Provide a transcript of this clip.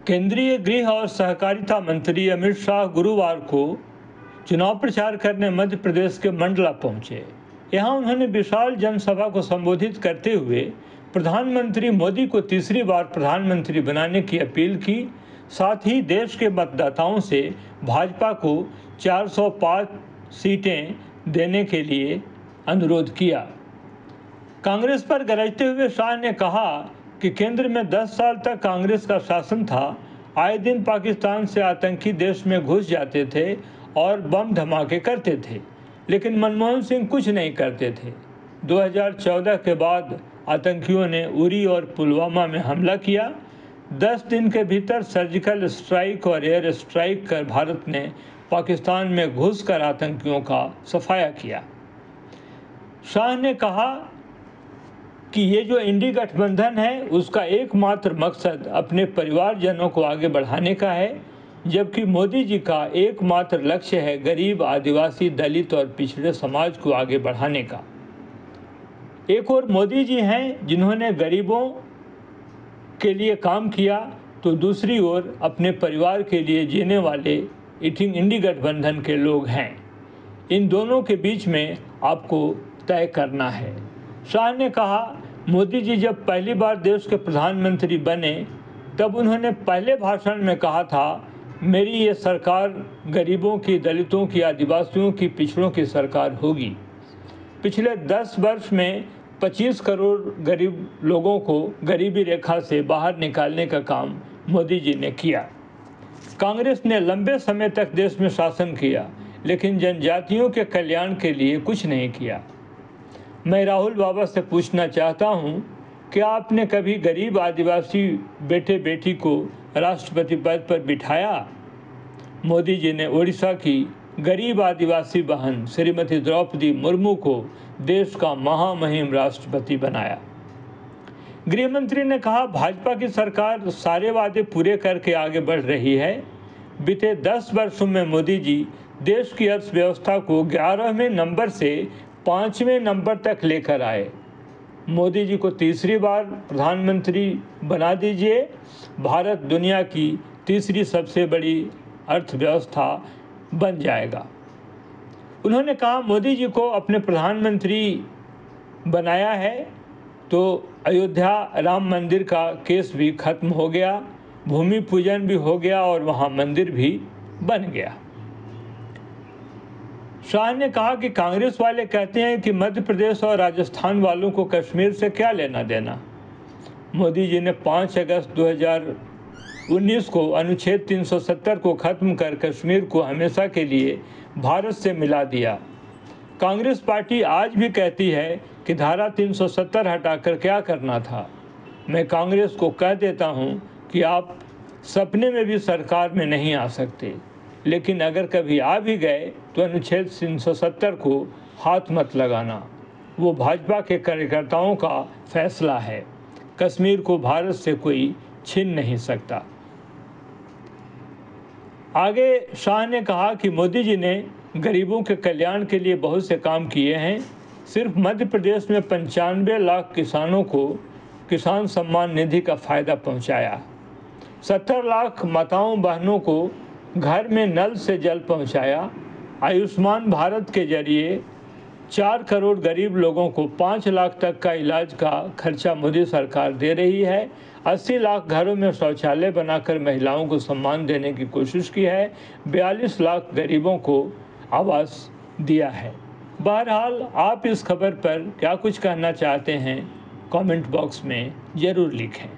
केंद्रीय गृह और सहकारिता मंत्री अमित शाह गुरुवार को चुनाव प्रचार करने मध्य प्रदेश के मंडला पहुंचे। यहां उन्होंने विशाल जनसभा को संबोधित करते हुए प्रधानमंत्री मोदी को तीसरी बार प्रधानमंत्री बनाने की अपील की। साथ ही देश के मतदाताओं से भाजपा को 405 सीटें देने के लिए अनुरोध किया। कांग्रेस पर गरजते हुए शाह ने कहा कि केंद्र में 10 साल तक कांग्रेस का शासन था। आए दिन पाकिस्तान से आतंकी देश में घुस जाते थे और बम धमाके करते थे, लेकिन मनमोहन सिंह कुछ नहीं करते थे। 2014 के बाद आतंकियों ने उरी और पुलवामा में हमला किया। 10 दिन के भीतर सर्जिकल स्ट्राइक और एयर स्ट्राइक कर भारत ने पाकिस्तान में घुसकर आतंकियों का सफाया किया। शाह ने कहा कि ये जो इंडी गठबंधन है उसका एकमात्र मकसद अपने परिवारजनों को आगे बढ़ाने का है, जबकि मोदी जी का एकमात्र लक्ष्य है गरीब, आदिवासी, दलित और पिछड़े समाज को आगे बढ़ाने का। एक और मोदी जी हैं जिन्होंने गरीबों के लिए काम किया, तो दूसरी ओर अपने परिवार के लिए जीने वाले इंडी गठबंधन के लोग हैं। इन दोनों के बीच में आपको तय करना है। शाह ने कहा, मोदी जी जब पहली बार देश के प्रधानमंत्री बने तब उन्होंने पहले भाषण में कहा था, मेरी ये सरकार गरीबों की, दलितों की, आदिवासियों की, पिछड़ों की सरकार होगी। पिछले 10 वर्ष में 25 करोड़ गरीब लोगों को गरीबी रेखा से बाहर निकालने का काम मोदी जी ने किया। कांग्रेस ने लंबे समय तक देश में शासन किया, लेकिन जनजातियों के कल्याण के लिए कुछ नहीं किया। मैं राहुल बाबा से पूछना चाहता हूं कि आपने कभी गरीब आदिवासी बेटे बेटी को राष्ट्रपति पद पर बिठाया? मोदी जी ने ओडिशा की गरीब आदिवासी बहन श्रीमती द्रौपदी मुर्मू को देश का महामहिम राष्ट्रपति बनाया। गृह मंत्री ने कहा, भाजपा की सरकार सारे वादे पूरे करके आगे बढ़ रही है। बीते 10 वर्षों में मोदी जी देश की अर्थव्यवस्था को 11वें नंबर से 5वें नंबर तक लेकर आए। मोदी जी को तीसरी बार प्रधानमंत्री बना दीजिए। भारत दुनिया की तीसरी सबसे बड़ी अर्थव्यवस्था बन जाएगा। उन्होंने कहा, मोदी जी को अपने प्रधानमंत्री बनाया है तो अयोध्या राम मंदिर का केस भी खत्म हो गया, भूमि पूजन भी हो गया और वहाँ मंदिर भी बन गया। शाह ने कहा कि कांग्रेस वाले कहते हैं कि मध्य प्रदेश और राजस्थान वालों को कश्मीर से क्या लेना देना। मोदी जी ने 5 अगस्त 2019 को अनुच्छेद 370 को खत्म कर कश्मीर को हमेशा के लिए भारत से मिला दिया। कांग्रेस पार्टी आज भी कहती है कि धारा 370 हटाकर क्या करना था। मैं कांग्रेस को कह देता हूं कि आप सपने में भी सरकार में नहीं आ सकते, लेकिन अगर कभी आ भी गए तो अनुच्छेद 370 को हाथ मत लगाना। वो भाजपा के कार्यकर्ताओं का फैसला है। कश्मीर को भारत से कोई छीन नहीं सकता। आगे शाह ने कहा कि मोदी जी ने गरीबों के कल्याण के लिए बहुत से काम किए हैं। सिर्फ मध्य प्रदेश में 95 लाख किसानों को किसान सम्मान निधि का फ़ायदा पहुंचाया। 70 लाख माताओं बहनों को घर में नल से जल पहुंचाया। आयुष्मान भारत के जरिए 4 करोड़ गरीब लोगों को 5 लाख तक का इलाज का खर्चा मोदी सरकार दे रही है। 80 लाख घरों में शौचालय बनाकर महिलाओं को सम्मान देने की कोशिश की है। 42 लाख गरीबों को आवास दिया है। बहरहाल आप इस खबर पर क्या कुछ कहना चाहते हैं, कमेंट बॉक्स में ज़रूर लिखें।